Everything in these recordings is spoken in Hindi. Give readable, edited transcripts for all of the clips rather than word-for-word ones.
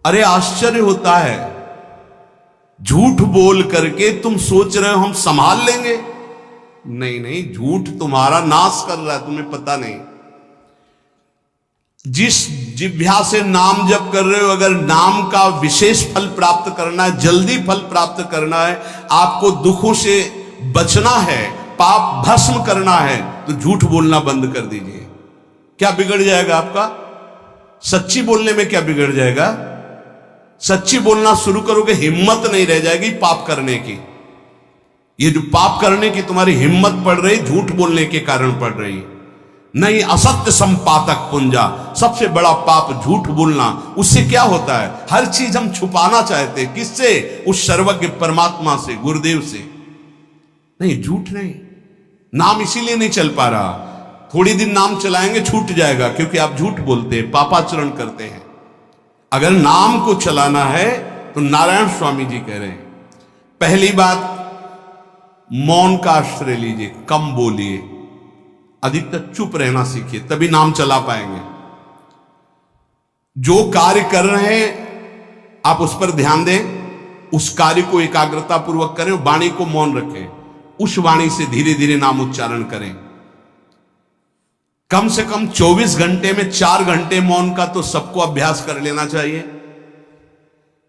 अरे आश्चर्य होता है, झूठ बोल करके तुम सोच रहे हो हम संभाल लेंगे। नहीं नहीं, झूठ तुम्हारा नाश कर रहा है, तुम्हें पता नहीं। जिस जिह्वा से नाम जप कर रहे हो, अगर नाम का विशेष फल प्राप्त करना है, जल्दी फल प्राप्त करना है, आपको दुखों से बचना है, पाप भस्म करना है, तो झूठ बोलना बंद कर दीजिए। क्या बिगड़ जाएगा आपका? सच्ची बोलने में क्या बिगड़ जाएगा? सच्ची बोलना शुरू करोगे, हिम्मत नहीं रह जाएगी पाप करने की। ये जो पाप करने की तुम्हारी हिम्मत पड़ रही, झूठ बोलने के कारण पड़ रही। नहीं, असत्य संपातक पुंजा, सबसे बड़ा पाप झूठ बोलना। उससे क्या होता है? हर चीज हम छुपाना चाहते, किससे? उस सर्वज्ञ परमात्मा से, गुरुदेव से। नहीं, झूठ नहीं। नाम इसीलिए नहीं चल पा रहा, थोड़ी दिन नाम चलाएंगे छूट जाएगा, क्योंकि आप झूठ बोलते हैं, पापाचरण करते हैं। अगर नाम को चलाना है तो नारायण स्वामी जी कह रहे हैं, पहली बात मौन का आश्रय लीजिए, कम बोलिए, अधिकतर चुप रहना सीखिए, तभी नाम चला पाएंगे। जो कार्य कर रहे हैं आप उस पर ध्यान दें, उस कार्य को एकाग्रता पूर्वक करें, वाणी को मौन रखें, उस वाणी से धीरे धीरे नाम उच्चारण करें। कम से कम 24 घंटे में 4 घंटे मौन का तो सबको अभ्यास कर लेना चाहिए।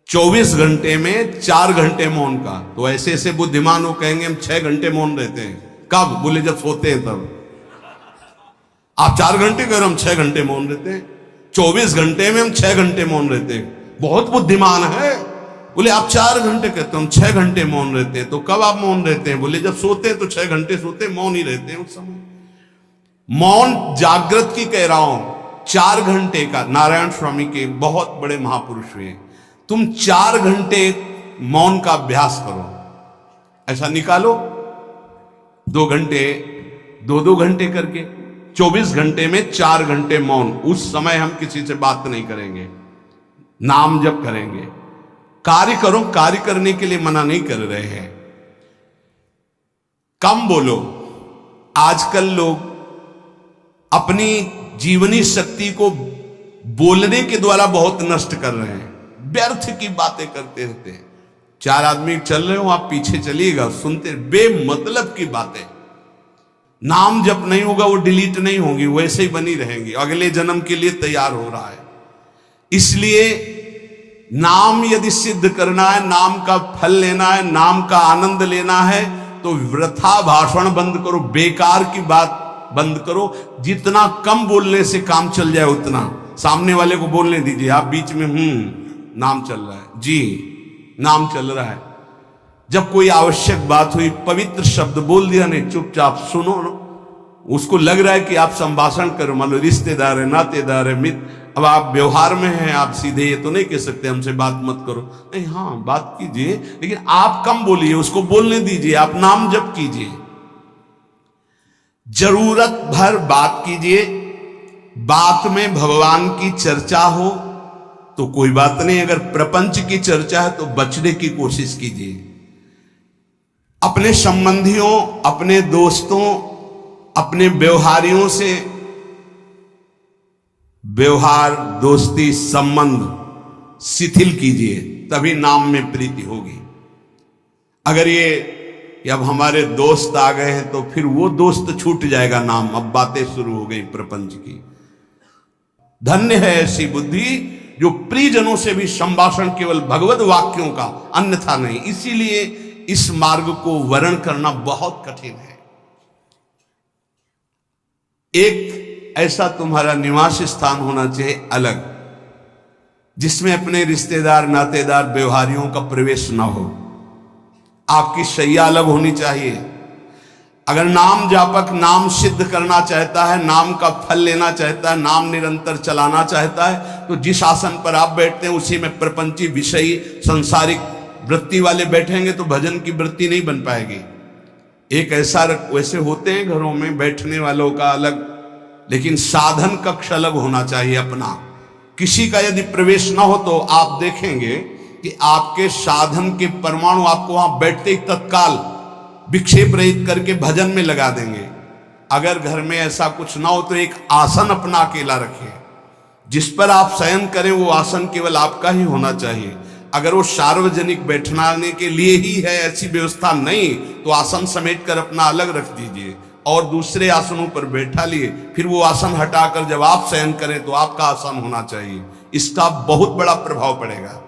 24 घंटे में 4 घंटे मौन का। तो ऐसे ऐसे बुद्धिमान हो कहेंगे हम 6 घंटे मौन रहते हैं। कब? बोले जब सोते हैं तब। आप 4 घंटे कह रहे हम 6 घंटे मौन रहते हैं। 24 घंटे में हम 6 घंटे मौन रहते हैं, बहुत बुद्धिमान है। बोले आप 4 घंटे कहते हम 6 घंटे मौन रहते हैं। तो कब आप मौन रहते हैं? बोले जब सोते हैं तो 6 घंटे सोते, मौन ही रहते हैं उस समय। मौन जागृत की कह रहा हूं, 4 घंटे का। नारायण स्वामी के बहुत बड़े महापुरुष हुए, तुम 4 घंटे मौन का अभ्यास करो, ऐसा निकालो 2 घंटे, 2-2 घंटे करके 24 घंटे में 4 घंटे मौन। उस समय हम किसी से बात नहीं करेंगे, नाम जप करेंगे। कार्य करो, कार्य करने के लिए मना नहीं कर रहे हैं। कम बोलो। आजकल लोग अपनी जीवनी शक्ति को बोलने के द्वारा बहुत नष्ट कर रहे हैं, व्यर्थ की बातें करते रहते हैं। 4 आदमी चल रहे हो, आप पीछे चलिएगा, सुनते, बेमतलब की बातें। नाम जब नहीं होगा वो डिलीट नहीं होंगी, वैसे ही बनी रहेंगी, अगले जन्म के लिए तैयार हो रहा है। इसलिए नाम यदि सिद्ध करना है, नाम का फल लेना है, नाम का आनंद लेना है, तो वृथा भाषण बंद करो, बेकार की बात बंद करो। जितना कम बोलने से काम चल जाए उतना। सामने वाले को बोलने दीजिए, आप बीच में नाम चल रहा है जी, नाम चल रहा है। जब कोई आवश्यक बात हुई, पवित्र शब्द बोल दिया, नहीं चुपचाप सुनो। उसको लग रहा है कि आप संभाषण करो, मान लो रिश्तेदार है, नातेदार है, मित्र, अब आप व्यवहार में हैं, आप सीधे ये तो नहीं कह सकते हमसे बात मत करो, नहीं, हाँ बात कीजिए, लेकिन आप कम बोलिए, उसको बोलने दीजिए, आप नाम जप कीजिए, जरूरत भर बात कीजिए। बात में भगवान की चर्चा हो तो कोई बात नहीं, अगर प्रपंच की चर्चा है तो बचने की कोशिश कीजिए। अपने संबंधियों, अपने दोस्तों, अपने व्यवहारियों से व्यवहार, दोस्ती, संबंध शिथिल कीजिए, तभी नाम में प्रीति होगी। अगर ये अब हमारे दोस्त आ गए हैं तो फिर वो दोस्त छूट जाएगा नाम, अब बातें शुरू हो गई प्रपंच की। धन्य है ऐसी बुद्धि जो प्रियजनों से भी संभाषण केवल भगवत वाक्यों का, अन्यथा नहीं। इसीलिए इस मार्ग को वर्ण करना बहुत कठिन है। एक ऐसा तुम्हारा निवास स्थान होना चाहिए अलग, जिसमें अपने रिश्तेदार, नातेदार, व्यवहारियों का प्रवेश ना हो। आपकी शैया अलग होनी चाहिए। अगर नाम जापक नाम सिद्ध करना चाहता है, नाम का फल लेना चाहता है, नाम निरंतर चलाना चाहता है, तो जिस आसन पर आप बैठते हैं उसी में प्रपंची, विषयी, सांसारिक वृत्ति वाले बैठेंगे तो भजन की वृत्ति नहीं बन पाएगी। एक ऐसा, वैसे होते हैं घरों में बैठने वालों का अलग, लेकिन साधन कक्ष अलग होना चाहिए अपना। किसी का यदि प्रवेश ना हो तो आप देखेंगे कि आपके साधन के परमाणु आपको वहां बैठते ही तत्काल विक्षेप रहित करके भजन में लगा देंगे। अगर घर में ऐसा कुछ ना हो तो एक आसन अपना अकेला रखिए, जिस पर आप शयन करें वो आसन केवल आपका ही होना चाहिए। अगर वो सार्वजनिक बैठने के लिए ही है, ऐसी व्यवस्था नहीं, तो आसन समेट कर अपना अलग रख दीजिए और दूसरे आसनों पर बैठा लिए, फिर वो आसन हटाकर जब आप शयन करें तो आपका आसन होना चाहिए। इसका बहुत बड़ा प्रभाव पड़ेगा।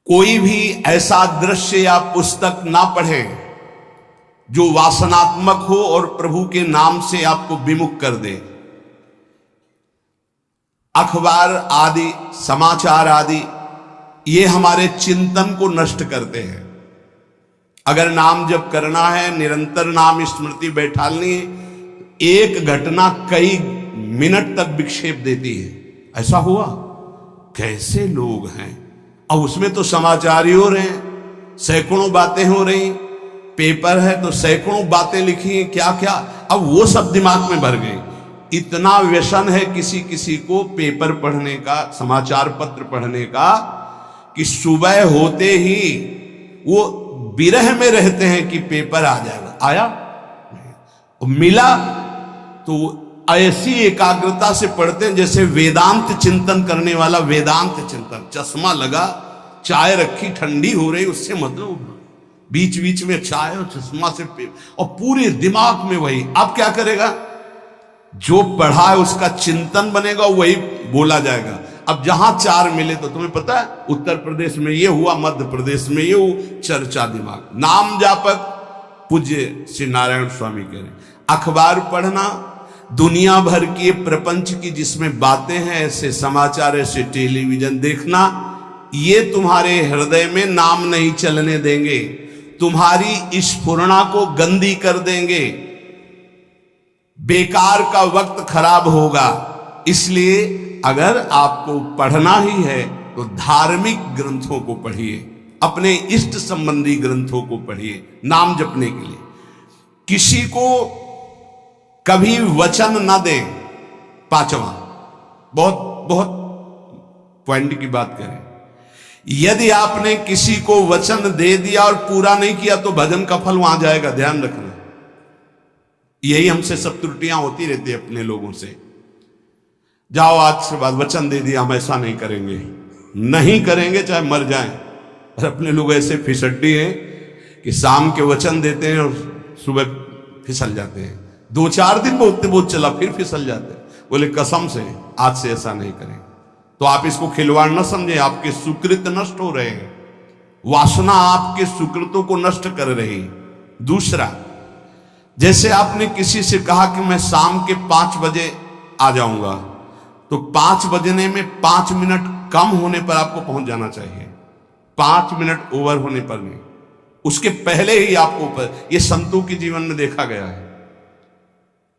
कोई भी ऐसा दृश्य या पुस्तक ना पढ़े जो वासनात्मक हो और प्रभु के नाम से आपको विमुख कर दे। अखबार आदि, समाचार आदि, ये हमारे चिंतन को नष्ट करते हैं। अगर नाम जप करना है, निरंतर नाम स्मृति बैठालनी है, एक घटना कई मिनट तक विक्षेप देती है। ऐसा हुआ, कैसे लोग हैं। अब उसमें तो समाचार ही हो रहे हैं, सैकड़ों बातें हो रही, पेपर है तो सैकड़ों बातें लिखी हैं, क्या क्या। अब वो सब दिमाग में भर गई। इतना व्यसन है किसी किसी को पेपर पढ़ने का, समाचार पत्र पढ़ने का, कि सुबह होते ही वो विरह में रहते हैं कि पेपर आ जाएगा। आया, मिला तो ऐसी एकाग्रता से पढ़ते हैं जैसे वेदांत चिंतन करने वाला वेदांत चिंतन। चश्मा लगा, चाय रखी, ठंडी हो रही, उससे मतलब बीच बीच में चाय और चश्मा से और पूरे दिमाग में वही। अब क्या करेगा, जो पढ़ा है उसका चिंतन बनेगा, वही बोला जाएगा। अब जहां चार मिले तो तुम्हें पता है, उत्तर प्रदेश में ये हुआ, मध्य प्रदेश में ये हुआ, चर्चा दिमाग। नाम जापक पूज्य श्री नारायण स्वामी कह रहे, अखबार पढ़ना, दुनिया भर की प्रपंच की जिसमें बातें हैं, ऐसे समाचार, ऐसे टेलीविजन देखना, ये तुम्हारे हृदय में नाम नहीं चलने देंगे, तुम्हारी स्फुरणा को गंदी कर देंगे, बेकार का वक्त खराब होगा। इसलिए अगर आपको पढ़ना ही है तो धार्मिक ग्रंथों को पढ़िए, अपने इष्ट संबंधी ग्रंथों को पढ़िए नाम जपने के लिए। किसी को कभी वचन ना दे। पांचवा, बहुत बहुत पॉइंट की बात करें, यदि आपने किसी को वचन दे दिया और पूरा नहीं किया तो भजन का फल वहां जाएगा, ध्यान रखना। यही हमसे सब त्रुटियां होती रहती है अपने लोगों से। जाओ आज के बाद वचन दे दिया, हम ऐसा नहीं करेंगे, नहीं करेंगे चाहे मर जाएं। और अपने लोग ऐसे फिसड्डी हैं कि शाम के वचन देते हैं और सुबह फिसल जाते हैं। 2-4 दिन बोलते बहुत चला, फिर फिसल जाते हैं। बोले कसम से आज से ऐसा नहीं करें। तो आप इसको खिलवाड़ न समझे, आपके सुकृत नष्ट हो रहे हैं, वासना आपके सुकृतों को नष्ट कर रही। दूसरा, जैसे आपने किसी से कहा कि मैं शाम के 5 बजे आ जाऊंगा, तो 5 बजने में 5 मिनट कम होने पर आपको पहुंच जाना चाहिए, 5 मिनट ओवर होने पर नहीं, उसके पहले ही आपको ऊपर। यह संतों के जीवन में देखा गया है।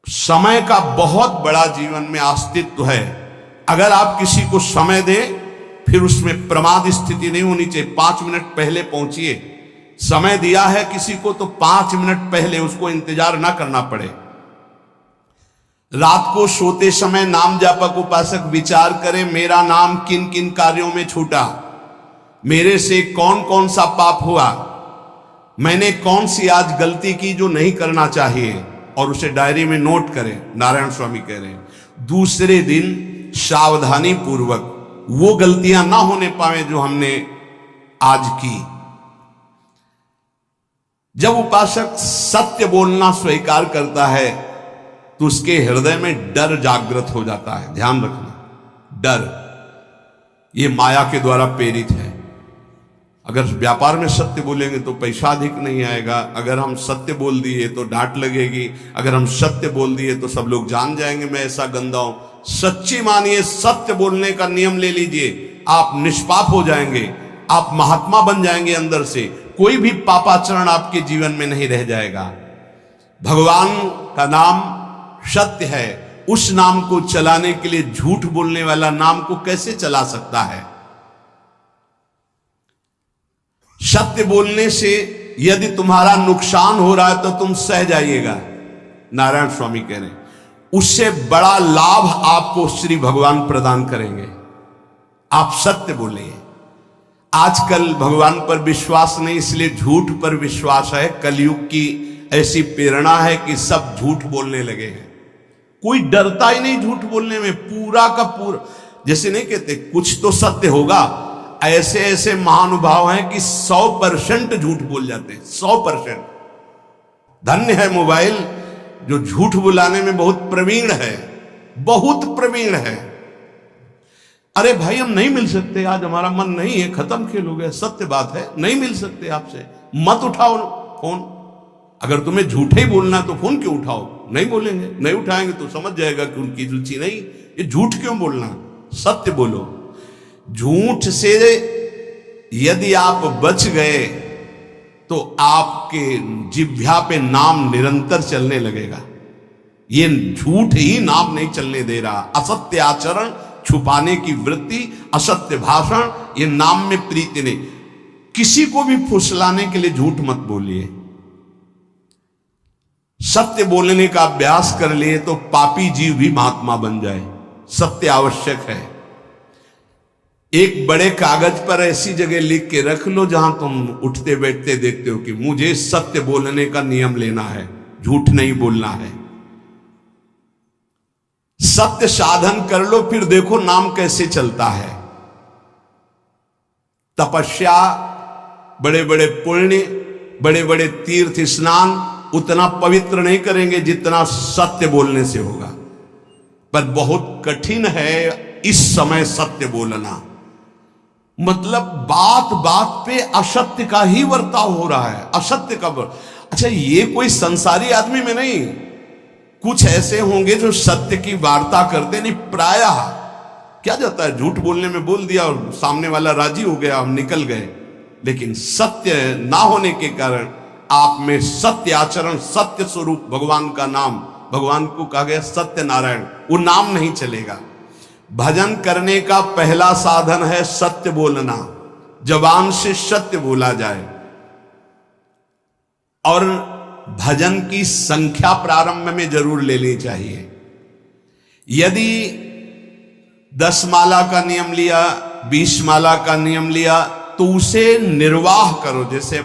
समय का बहुत बड़ा जीवन में अस्तित्व है। अगर आप किसी को समय दें, फिर उसमें प्रमाद स्थिति नहीं होनी चाहिए। 5 मिनट पहले पहुंचिए। समय दिया है किसी को तो 5 मिनट पहले उसको इंतजार ना करना पड़े। रात को सोते समय नाम जापक उपासक विचार करें, मेरा नाम किन किन कार्यों में छूटा, मेरे से कौन कौन सा पाप हुआ, मैंने कौन सी आज गलती की जो नहीं करना चाहिए, और उसे डायरी में नोट करें। नारायण स्वामी कह रहे हैं दूसरे दिन सावधानी पूर्वक वो गलतियां ना होने पाए जो हमने आज की। जब उपासक सत्य बोलना स्वीकार करता है तो उसके हृदय में डर जागृत हो जाता है। ध्यान रखना, डर ये माया के द्वारा प्रेरित है। अगर व्यापार में सत्य बोलेंगे तो पैसा अधिक नहीं आएगा, अगर हम सत्य बोल दिए तो डांट लगेगी, अगर हम सत्य बोल दिए तो सब लोग जान जाएंगे मैं ऐसा गंदा हूं। सच्ची मानिए, सत्य बोलने का नियम ले लीजिए, आप निष्पाप हो जाएंगे, आप महात्मा बन जाएंगे अंदर से। कोई भी पापाचरण आपके जीवन में नहीं रह जाएगा। भगवान का नाम सत्य है, उस नाम को चलाने के लिए झूठ बोलने वाला नाम को कैसे चला सकता है। सत्य बोलने से यदि तुम्हारा नुकसान हो रहा है तो तुम सह जाइएगा। नारायण स्वामी कह रहे हैं उससे बड़ा लाभ आपको श्री भगवान प्रदान करेंगे। आप सत्य बोलिए। आजकल भगवान पर विश्वास नहीं, इसलिए झूठ पर विश्वास है। कलयुग की ऐसी प्रेरणा है कि सब झूठ बोलने लगे हैं। कोई डरता ही नहीं झूठ बोलने में, पूरा का पूरा। जैसे नहीं कहते कुछ तो सत्य होगा, ऐसे ऐसे महानुभाव हैं कि 100% झूठ बोल जाते हैं, 100%। धन्य है मोबाइल जो झूठ बुलाने में बहुत प्रवीण है, बहुत प्रवीण है। अरे भाई हम नहीं मिल सकते, आज हमारा मन नहीं है, खत्म खेल हो गया, सत्य बात है, नहीं मिल सकते आपसे, मत उठाओ फोन। अगर तुम्हें झूठे ही बोलना तो फोन क्यों उठाओ? नहीं बोलेंगे, नहीं उठाएंगे तो समझ जाएगा कि उनकी रुचि नहीं। ये झूठ क्यों बोलना, सत्य बोलो। झूठ से यदि आप बच गए तो आपके जिह्वा पे नाम निरंतर चलने लगेगा। ये झूठ ही नाम नहीं चलने दे रहा। असत्य आचरण, छुपाने की वृत्ति, असत्य भाषण, ये नाम में प्रीति नहीं। किसी को भी फुसलाने के लिए झूठ मत बोलिए। सत्य बोलने का अभ्यास कर लिए तो पापी जीव भी महात्मा बन जाए। सत्य आवश्यक है। एक बड़े कागज पर ऐसी जगह लिख के रख लो जहां तुम उठते बैठते देखते हो कि मुझे सत्य बोलने का नियम लेना है, झूठ नहीं बोलना है। सत्य साधन कर लो, फिर देखो नाम कैसे चलता है। तपस्या, बड़े बड़े पुण्य, बड़े बड़े तीर्थ स्नान उतना पवित्र नहीं करेंगे जितना सत्य बोलने से होगा। पर बहुत कठिन है इस समय सत्य बोलना। मतलब बात बात पे असत्य का ही वर्ताव हो रहा है, असत्य का अच्छा, ये कोई संसारी आदमी में नहीं, कुछ ऐसे होंगे जो सत्य की वार्ता करते नहीं। प्रायः क्या जाता है, झूठ बोलने में बोल दिया और सामने वाला राजी हो गया, हम निकल गए। लेकिन सत्य ना होने के कारण आप में सत्य आचरण, सत्य स्वरूप भगवान का नाम, भगवान को कहा गया सत्य नारायण, वो नाम नहीं चलेगा। भजन करने का पहला साधन है सत्य बोलना। जबान से सत्य बोला जाए। और भजन की संख्या प्रारंभ में जरूर लेनी चाहिए। यदि 10 माला का नियम लिया, 20 माला का नियम लिया, तो उसे निर्वाह करो। जैसे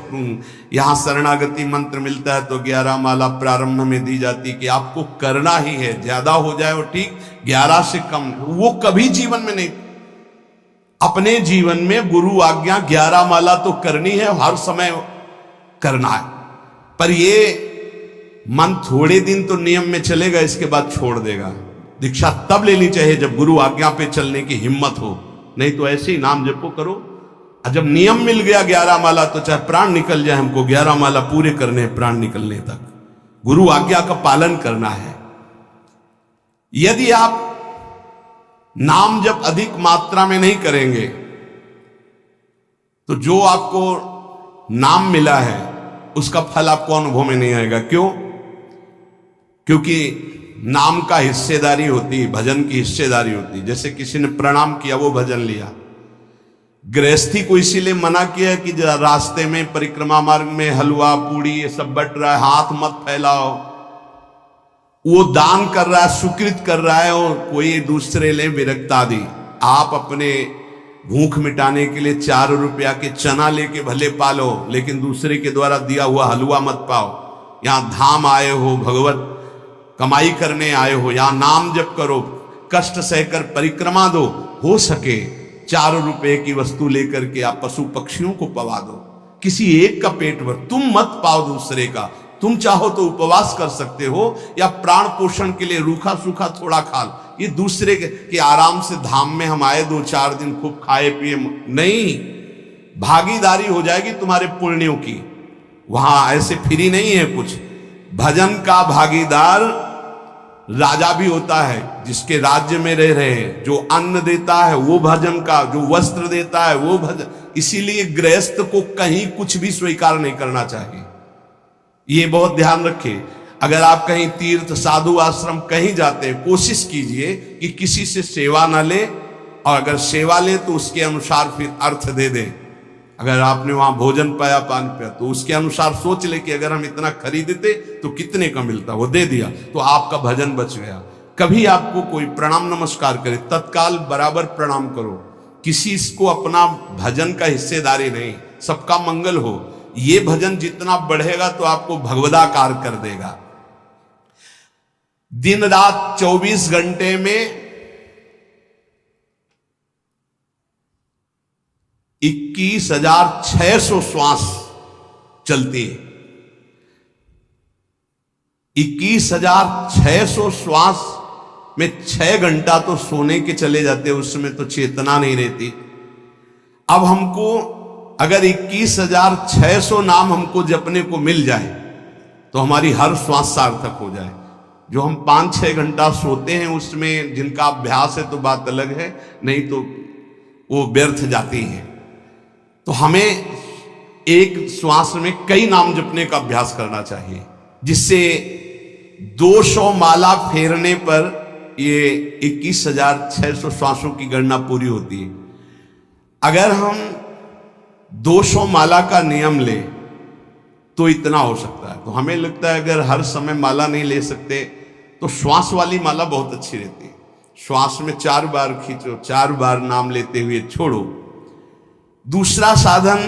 यहां शरणागति मंत्र मिलता है तो 11 माला प्रारंभ में दी जाती कि आपको करना ही है, ज्यादा हो जाए वो ठीक, 11 से कम वो कभी जीवन में नहीं। अपने जीवन में गुरु आज्ञा 11 माला तो करनी है, हर समय करना है। पर ये मन थोड़े दिन तो नियम में चलेगा, इसके बाद छोड़ देगा। दीक्षा तब लेनी चाहिए जब गुरु आज्ञा पे चलने की हिम्मत हो, नहीं तो ऐसे ही नाम जपो करो। जब नियम मिल गया 11 माला तो चाहे प्राण निकल जाए, हमको 11 माला पूरे करने हैं, प्राण निकलने तक गुरु आज्ञा का पालन करना है। यदि आप नाम जब अधिक मात्रा में नहीं करेंगे तो जो आपको नाम मिला है उसका फल आपको अनुभव में नहीं आएगा। क्यों? क्योंकि नाम का हिस्सेदारी होती है, भजन की हिस्सेदारी होती है। जैसे किसी ने प्रणाम किया, वो भजन लिया। गृहस्थी को इसीलिए मना किया कि रास्ते में परिक्रमा मार्ग में हलवा पूड़ी ये सब बट रहा है, हाथ मत फैलाओ। वो दान कर रहा है, सुकृत कर रहा है, और कोई दूसरे ले विरक्त आदि। आप अपने भूख मिटाने के लिए 4 रुपया के चना लेके भले पालो, लेकिन दूसरे के द्वारा दिया हुआ हलवा मत पाओ। यहां धाम आए हो, भगवत कमाई करने आए हो, यहां नाम जप करो, कष्ट सहकर परिक्रमा दो। हो सके 4 रुपए की वस्तु लेकर के आप पशु पक्षियों को पवा दो, किसी एक का पेट भर, तुम मत पाओ दूसरे का। तुम चाहो तो उपवास कर सकते हो, या प्राण पोषण के लिए रूखा सूखा थोड़ा खा लो। ये दूसरे के आराम से धाम में हम आए 2-4 दिन खूब खाए पिए नहीं, भागीदारी हो जाएगी तुम्हारे पुण्यों की। वहां ऐसे फ्री नहीं है कुछ। भजन का भागीदार राजा भी होता है, जिसके राज्य में रह रहे हैं। जो अन्न देता है वो भजन का, जो वस्त्र देता है वो भजन। इसीलिए गृहस्थ को कहीं कुछ भी स्वीकार नहीं करना चाहिए। ये बहुत ध्यान रखिए। अगर आप कहीं तीर्थ साधु आश्रम कहीं जाते हैं, कोशिश कीजिए कि किसी से सेवा ना ले, और अगर सेवा ले तो उसके अनुसार फिर अर्थ दे दे। अगर आपने वहां भोजन पाया, पान पाया, तो उसके अनुसार सोच ले कि अगर हम इतना खरीदते तो कितने का मिलता, वो दे दिया तो आपका भजन बच गया। कभी आपको कोई प्रणाम नमस्कार करे, तत्काल बराबर प्रणाम करो। किसी को अपना भजन का हिस्सेदारी नहीं, सबका मंगल हो। ये भजन जितना बढ़ेगा तो आपको भगवदाकार कर देगा। दिन रात 24 घंटे में 21,600 श्वास चलती है। 21,600 श्वास में 6 घंटा तो सोने के चले जाते, उसमें तो चेतना नहीं रहती। अब हमको अगर 21,600 नाम हमको जपने को मिल जाए तो हमारी हर श्वास सार्थक हो जाए। जो हम 5-6 घंटा सोते हैं उसमें जिनका अभ्यास है तो बात अलग है, नहीं तो वो व्यर्थ जाती है। तो हमें एक श्वास में कई नाम जपने का अभ्यास करना चाहिए, जिससे 200 माला फेरने पर ये 21,600 श्वासों की गणना पूरी होती है। अगर हम 200 माला का नियम ले तो इतना हो सकता है। तो हमें लगता है अगर हर समय माला नहीं ले सकते तो श्वास वाली माला बहुत अच्छी रहती है। श्वास में 4 बार खींचो, 4 बार नाम लेते हुए छोड़ो। दूसरा साधन,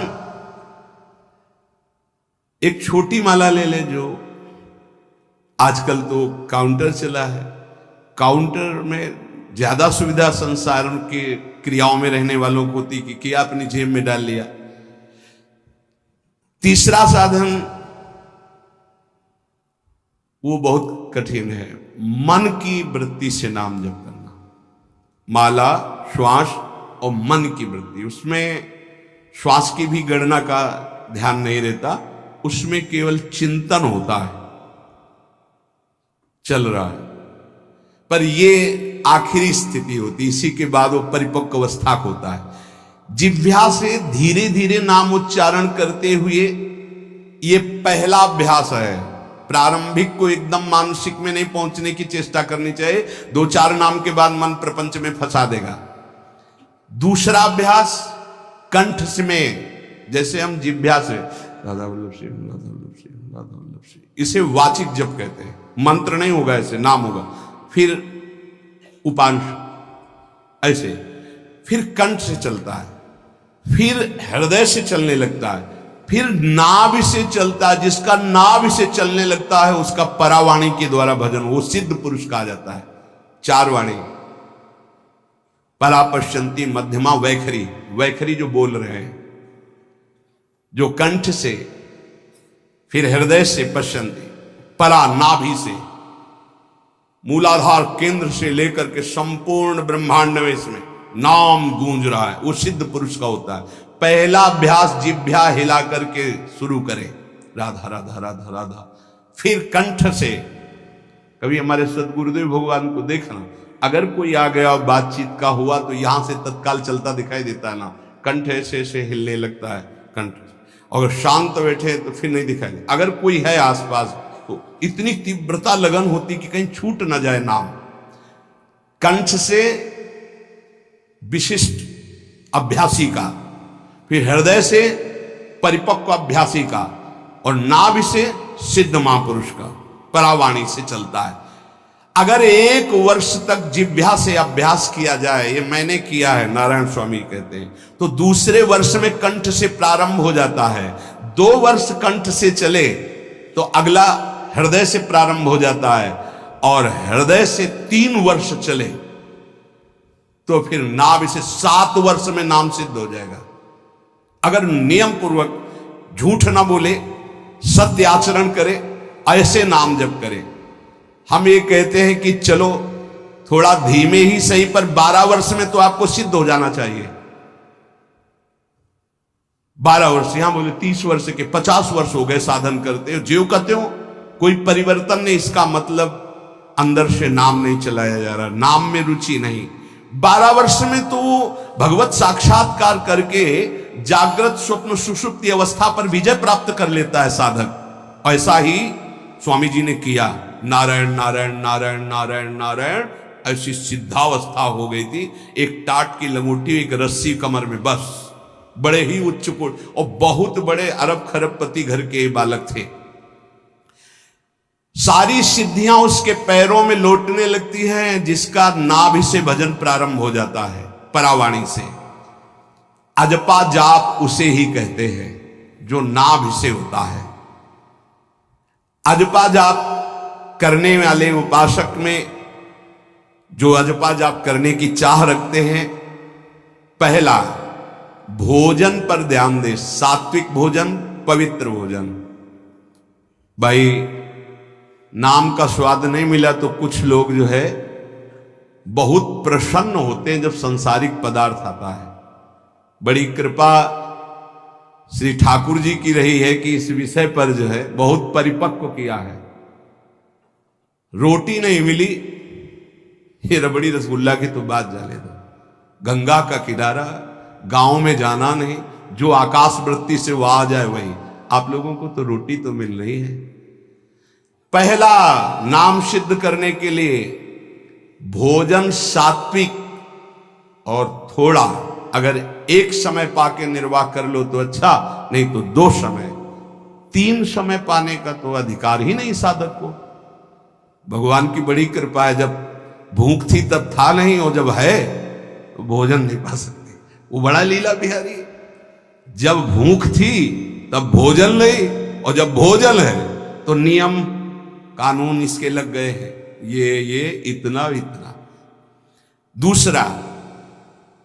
एक छोटी माला ले ले, जो आजकल तो काउंटर चला है। काउंटर में ज्यादा सुविधा संसार के क्रियाओं में रहने वालों को होती कि क्या अपनी जेब में डाल लिया। तीसरा साधन वो बहुत कठिन है, मन की वृत्ति से नाम जप करना। माला, श्वास और मन की वृत्ति, उसमें श्वास की भी गणना का ध्यान नहीं रहता, उसमें केवल चिंतन होता है, चल रहा है। पर ये आखिरी स्थिति होती, इसी के बाद वो परिपक्व अवस्था होता है। जिह्वा से धीरे धीरे नाम उच्चारण करते हुए ये पहला अभ्यास है। प्रारंभिक को एकदम मानसिक में नहीं पहुंचने की चेष्टा करनी चाहिए, 2-4 नाम के बाद मन प्रपंच में फंसा देगा। दूसरा अभ्यास कंठ से में, जैसे हम जिह्वा से राधा वल्लभ श्री राधा वल्लभ श्री राधा वल्लभ श्री, इसे वाचिक जप कहते हैं। मंत्र नहीं होगा, ऐसे नाम होगा। फिर उपांश ऐसे, फिर कंठ से चलता है, फिर हृदय से चलने लगता है, फिर नाभि से चलता है। जिसका नाभि से चलने लगता है उसका परावाणी के द्वारा भजन, वो सिद्ध पुरुष कहा जाता है। 4 वाणी, परा, पश्यंती, मध्यमा, वैखरी। वैखरी जो बोल रहे हैं, जो कंठ से, फिर हृदय से पश्यंती, परा नाभि से, मूलाधार केंद्र से लेकर के संपूर्ण ब्रह्मांड में इसमें नाम गूंज रहा है, वो सिद्ध पुरुष का होता है। पहला अभ्यास जिह्वा हिला करके शुरू करें, राधा राधा राधा राधा। फिर कंठ से, कभी हमारे सदगुरुदेव भगवान को देखना, अगर कोई आ गया और बातचीत का हुआ तो यहां से तत्काल चलता दिखाई देता है ना, कंठ ऐसे ऐसे हिलने लगता है कंठ। अगर शांत बैठे तो फिर नहीं दिखाई दे। अगर कोई है आसपास तो इतनी तीव्रता लगन होती कि कहीं छूट ना जाए नाम। कंठ से विशिष्ट अभ्यासी का, फिर हृदय से परिपक्व अभ्यासी का, और नाभि से सिद्ध महापुरुष का, परावाणी से चलता है। अगर 1 वर्ष तक जिह्वा से अभ्यास किया जाए, ये मैंने किया है, नारायण स्वामी कहते हैं, तो दूसरे वर्ष में कंठ से प्रारंभ हो जाता है। 2 वर्ष कंठ से चले तो अगला हृदय से प्रारंभ हो जाता है, और हृदय से 3 वर्ष चले तो फिर नाभि से 7 वर्ष में नाम सिद्ध हो जाएगा। अगर नियम पूर्वक झूठ ना बोले, सत्य आचरण करे, ऐसे नाम जप करे। हम ये कहते हैं कि चलो थोड़ा धीमे ही सही, पर 12 वर्ष में तो आपको सिद्ध हो जाना चाहिए। 12 वर्ष, यहां बोले 30 वर्ष के 50 वर्ष हो गए साधन करते हो, ज्यों कहते हो कोई परिवर्तन नहीं। इसका मतलब अंदर से नाम नहीं चलाया जा रहा, नाम में रुचि नहीं। 12 वर्ष में तो भगवत साक्षात्कार करके जागृत स्वप्न सुषुप्ति अवस्था पर विजय प्राप्त कर लेता है साधक। ऐसा ही स्वामी जी ने किया। नारायण नारायण नारायण नारायण नारायण, ऐसी सिद्धावस्था हो गई थी। एक टाट की लंगोटी, एक रस्सी कमर में, बस। बड़े ही उच्च कोट और बहुत बड़े अरब खरबपति घर के बालक थे। सारी सिद्धियां उसके पैरों में लौटने लगती हैं, जिसका नाभि से भजन प्रारंभ हो जाता है, परावाणी से। अजपा जाप उसे ही कहते हैं जो नाभि से होता है। अजपा जाप करने वाले उपासक में जो अजपा जाप करने की चाह रखते हैं, पहला भोजन पर ध्यान दे, सात्विक भोजन, पवित्र भोजन। भाई नाम का स्वाद नहीं मिला तो कुछ लोग जो है बहुत प्रसन्न होते हैं जब सांसारिक पदार्थ आता है। बड़ी कृपा श्री ठाकुर जी की रही है कि इस विषय पर जो है बहुत परिपक्व किया है। रोटी नहीं मिली, ये रबड़ी रसगुल्ला की तो बात जाने दो। गंगा का किनारा, गांव में जाना नहीं, जो आकाश वृत्ति से वह आ जाए वही। आप लोगों को तो रोटी तो मिल रही है। पहला नाम सिद्ध करने के लिए भोजन सात्विक और थोड़ा, अगर एक समय पाके निर्वाह कर लो तो अच्छा, नहीं तो 2 समय, 3 समय पाने का तो अधिकार ही नहीं साधक को। भगवान की बड़ी कृपा है, जब भूख थी तब था नहीं, और जब है तो भोजन नहीं पा सकते। वो बड़ा लीला बिहारी है। जब भूख थी तब भोजन नहीं, और जब भोजन है तो नियम कानून इसके लग गए हैं, ये इतना इतना। दूसरा,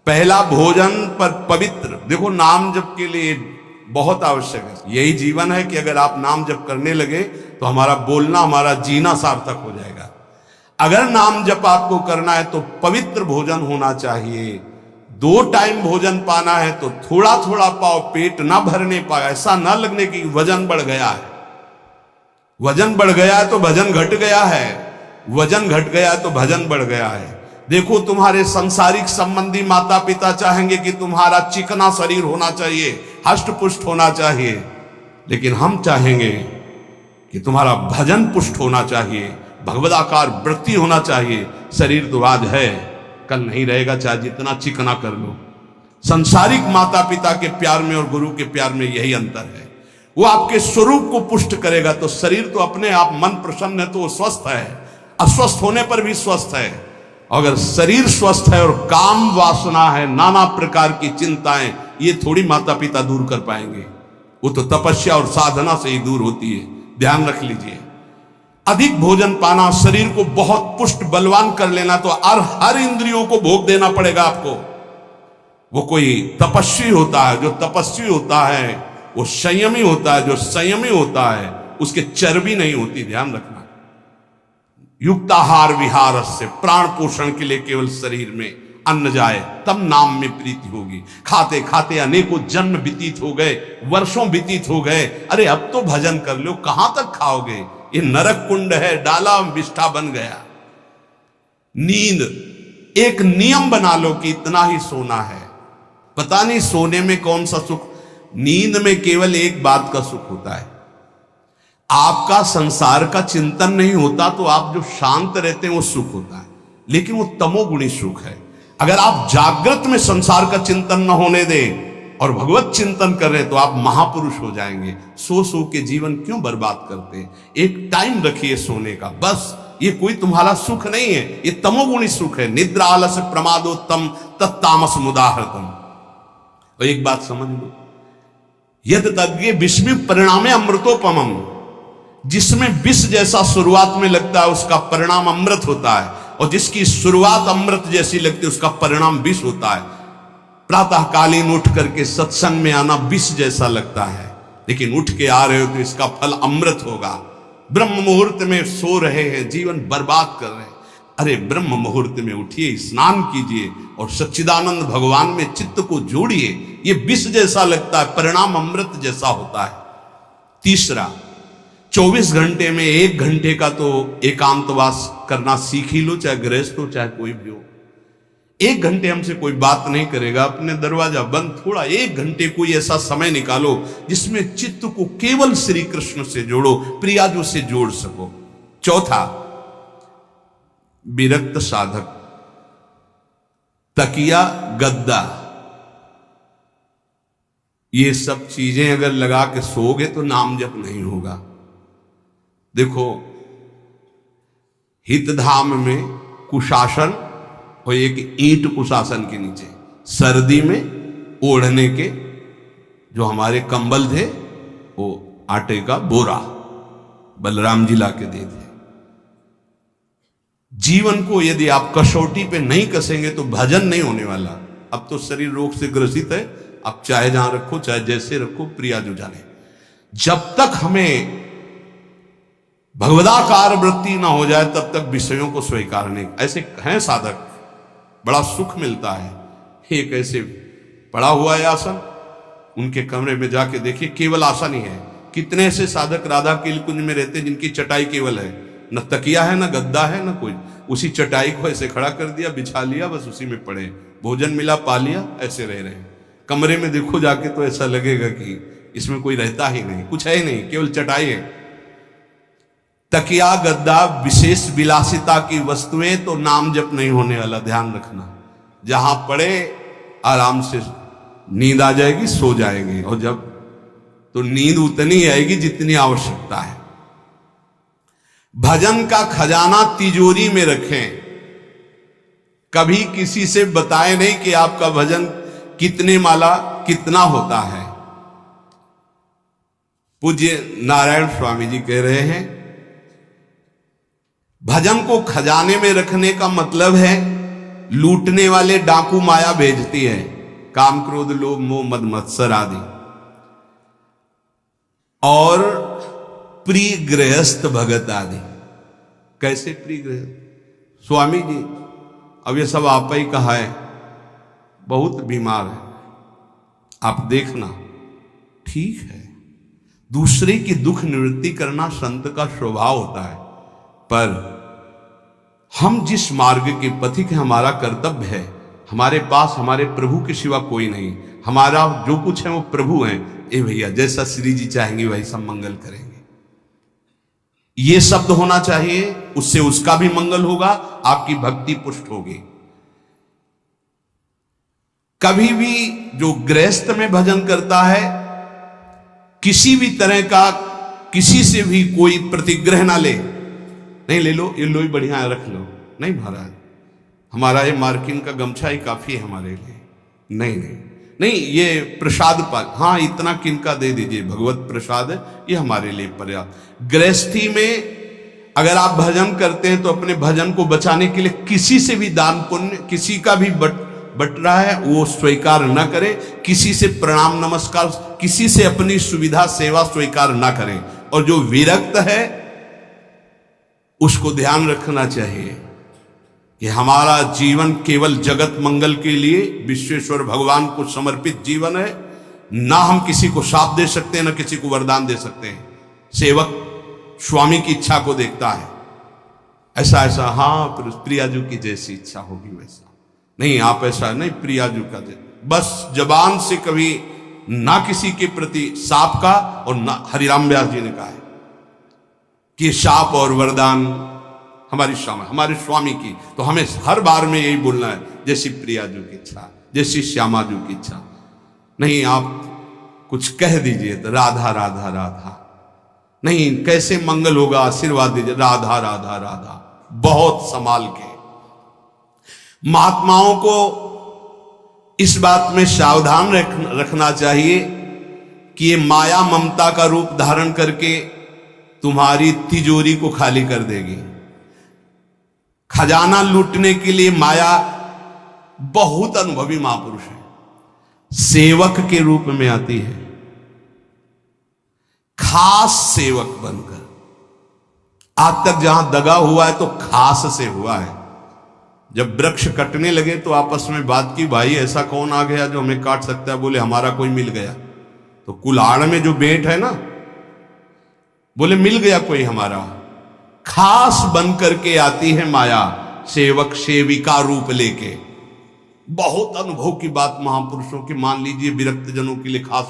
पहला भोजन पर पवित्र। देखो नाम जप के लिए बहुत आवश्यक है। यही जीवन है कि अगर आप नाम जप करने लगे तो हमारा बोलना, हमारा जीना सार्थक हो जाएगा। अगर नाम जप आपको करना है तो पवित्र भोजन होना चाहिए। 2 टाइम भोजन पाना है तो थोड़ा थोड़ा पाओ, पेट ना भरने पाए, ऐसा ना लगने की वजन बढ़ गया है। वजन बढ़ गया है तो भजन घट गया है, वजन घट गया है तो भजन बढ़ गया है। देखो तुम्हारे संसारिक संबंधी माता पिता चाहेंगे कि तुम्हारा चिकना शरीर होना चाहिए, हष्ट पुष्ट होना चाहिए, लेकिन हम चाहेंगे कि तुम्हारा भजन पुष्ट होना चाहिए, भगवदाकार वृत्ति होना चाहिए। शरीर तो आज है, कल नहीं रहेगा, चाहे जितना चिकना कर लो। संसारिक माता पिता के प्यार में और गुरु के प्यार में यही अंतर है। वो आपके स्वरूप को पुष्ट करेगा तो शरीर तो अपने आप, मन प्रसन्न है तो वो स्वस्थ है, अस्वस्थ होने पर भी स्वस्थ है। अगर शरीर स्वस्थ है और काम वासना है, नाना प्रकार की चिंताएं, ये थोड़ी माता पिता दूर कर पाएंगे। वो तो तपस्या और साधना से ही दूर होती है, ध्यान रख लीजिए। अधिक भोजन पाना, शरीर को बहुत पुष्ट बलवान कर लेना, तो हर इंद्रियों को भोग देना पड़ेगा आपको। वो कोई तपस्वी होता है, जो तपस्वी होता है वो संयमी होता है, जो संयमी होता है उसके चर्बी नहीं होती, ध्यान रखना। युक्ताहार विहार से, प्राण पोषण के लिए केवल शरीर में अन्न जाए तब नाम में प्रीति होगी। खाते खाते अनेकों जन्म व्यतीत हो गए, वर्षों व्यतीत हो गए, अरे अब तो भजन कर लो, कहां तक खाओगे? ये नरक कुंड है, डाला विष्ठा बन गया। नींद, एक नियम बना लो कि इतना ही सोना है। पता नहीं सोने में कौन सा सुख, नींद में केवल एक बात का सुख होता है, आपका संसार का चिंतन नहीं होता, तो आप जो शांत रहते हैं वो सुख होता है, लेकिन वो तमोगुणी सुख है। अगर आप जागृत में संसार का चिंतन न होने दें और भगवत चिंतन कर रहे तो आप महापुरुष हो जाएंगे। सो सो के जीवन क्यों बर्बाद करते हैं? एक टाइम रखिए सोने का, बस। ये कोई तुम्हारा सुख नहीं है, ये तमोगुणी सुख है। निद्रा आलस्य प्रमादोत्तम तत्तामस मुदाहृतम। और एक बात समझ लो, यद तज्ञे विस्मि परिणामे अमृतोपमम, जिसमें विष जैसा शुरुआत में लगता है उसका परिणाम अमृत होता है, और जिसकी शुरुआत अमृत जैसी लगती है उसका परिणाम विष होता है। प्रातःकालीन उठ करके सत्संग में आना विष जैसा लगता है, लेकिन उठ के आ रहे हो तो इसका फल अमृत होगा। ब्रह्म मुहूर्त में सो रहे हैं, जीवन बर्बाद कर रहे हैं, अरे ब्रह्म मुहूर्त में उठिए, स्नान कीजिए और सच्चिदानंद भगवान में चित्त को जोड़िए। ये विष जैसा लगता है, परिणाम अमृत जैसा होता है। तीसरा, 24 घंटे में 1 घंटे का तो एकांतवास करना सीख ही लो, चाहे गृहस्थ हो चाहे कोई भी हो। 1 घंटे हमसे कोई बात नहीं करेगा, अपने दरवाजा बंद, थोड़ा 1 घंटे कोई ऐसा समय निकालो जिसमें चित्त को केवल श्री कृष्ण से जोड़ो, प्रियाजू से जोड़ सको। चौथा, विरक्त साधक, तकिया गद्दा, ये सब चीजें अगर लगा के सोओगे तो नाम जप नहीं होगा। देखो, हितधाम में कुशासन और एक ईंट कुशासन के नीचे, सर्दी में ओढ़ने के जो हमारे कंबल थे वो आटे का बोरा बलराम जी ला के दे थे। जीवन को यदि आप कसौटी पे नहीं कसेंगे तो भजन नहीं होने वाला। अब तो शरीर रोग से ग्रसित है, आप चाहे जहां रखो चाहे जैसे रखो, प्रिया जो जाने। जब तक हमें भगवदाकार वृत्ति ना हो जाए तब तक विषयों को स्वीकार नहीं। ऐसे हैं साधक, बड़ा सुख मिलता है। एक ऐसे पड़ा हुआ है आसन, उनके कमरे में जाके देखिए, केवल आसन ही है। कितने ऐसे साधक राधा के कुंज में रहते हैं जिनकी चटाई केवल है, न तकिया है, न गद्दा है, न कोई। उसी चटाई को ऐसे खड़ा कर दिया, बिछा लिया, बस उसी में पड़े, भोजन मिला पा लिया, ऐसे रह रहे हैं। कमरे में देखो जाके तो ऐसा लगेगा कि इसमें कोई रहता ही नहीं, कुछ है ही नहीं, केवल चटाई है। तकिया गद्दा विशेष विलासिता की वस्तुएं तो नाम जप नहीं होने वाला, ध्यान रखना। जहां पड़े आराम से नींद आ जाएगी, सो जाएंगे, और जब तो नींद उतनी आएगी जितनी आवश्यकता है। भजन का खजाना तिजोरी में रखें, कभी किसी से बताएं नहीं कि आपका भजन कितने माला कितना होता है। पूज्य नारायण स्वामी जी कह रहे हैं, भजन को खजाने में रखने का मतलब है लूटने वाले डाकू माया भेजती है, काम क्रोध लोभ मोह मद मत्सर आदि, और प्रिय गृहस्थ भगत आदि। कैसे प्रिय गृहस्थ? स्वामी जी अब ये सब आप ही कहा है, बहुत बीमार है, आप देखना। ठीक है, दूसरे की दुख निवृत्ति करना संत का स्वभाव होता है, पर हम जिस मार्ग के पथिक हैं, हमारा कर्तव्य है। हमारे पास हमारे प्रभु के सिवा कोई नहीं, हमारा जो कुछ है वो प्रभु हैं। ए भैया, जैसा श्री जी चाहेंगे वही सब मंगल करेंगे, ये शब्द होना चाहिए। उससे उसका भी मंगल होगा, आपकी भक्ति पुष्ट होगी। कभी भी जो गृहस्थ में भजन करता है, किसी भी तरह का किसी से भी कोई प्रतिग्रह ना ले। नहीं ले लो, ये लो ही बढ़िया है, रख लो। नहीं महाराज, हमारा ये मार्किन का गमछा ही काफी है हमारे लिए। नहीं नहीं नहीं, ये प्रसाद पाल, हाँ इतना किनका दे दीजिए, भगवत प्रसाद है, ये हमारे लिए पर्याप्त। गृहस्थी में अगर आप भजन करते हैं तो अपने भजन को बचाने के लिए किसी से भी दान पुण्य, किसी का भी बट रहा है वो स्वीकार न करें, किसी से प्रणाम नमस्कार, किसी से अपनी सुविधा सेवा स्वीकार न करें। और जो विरक्त है उसको ध्यान रखना चाहिए कि हमारा जीवन केवल जगत मंगल के लिए विश्वेश्वर भगवान को समर्पित जीवन है। ना हम किसी को शाप दे सकते हैं, ना किसी को वरदान दे सकते हैं। सेवक स्वामी की इच्छा को देखता है, ऐसा ऐसा, हाँ प्रियाजू की जैसी इच्छा होगी वैसा। नहीं, आप ऐसा नहीं, प्रियाजू का बस जबान से कभी ना किसी के प्रति शाप का, और ना हरिराम व्यास जी ने कहा है कि शाप और वरदान हमारी हमारे स्वामी की, तो हमें हर बार में यही बोलना है, जैसी प्रियाजू की इच्छा, जैसी श्यामाजू की इच्छा। नहीं, आप कुछ कह दीजिए तो राधा राधा राधा, नहीं कैसे मंगल होगा, आशीर्वाद दीजिए राधा राधा राधा, बहुत संभाल के। महात्माओं को इस बात में सावधान रखना चाहिए कि ये माया ममता का रूप धारण करके तुम्हारी तिजोरी को खाली कर देगी। खजाना लूटने के लिए माया बहुत अनुभवी महापुरुष है, सेवक के रूप में आती है, खास सेवक बनकर। आज तक जहां दगा हुआ है तो खास से हुआ है। जब वृक्ष कटने लगे तो आपस में बात की, भाई ऐसा कौन आ गया जो हमें काट सकता है? बोले हमारा कोई मिल गया। तो कुल्हाड़ में जो बेंट है ना, बोले मिल गया कोई हमारा। खास बन करके आती है माया, सेवक सेविका रूप लेके। बहुत अनुभव की बात महापुरुषों की, मान लीजिए विरक्त जनों के लिए खास बात।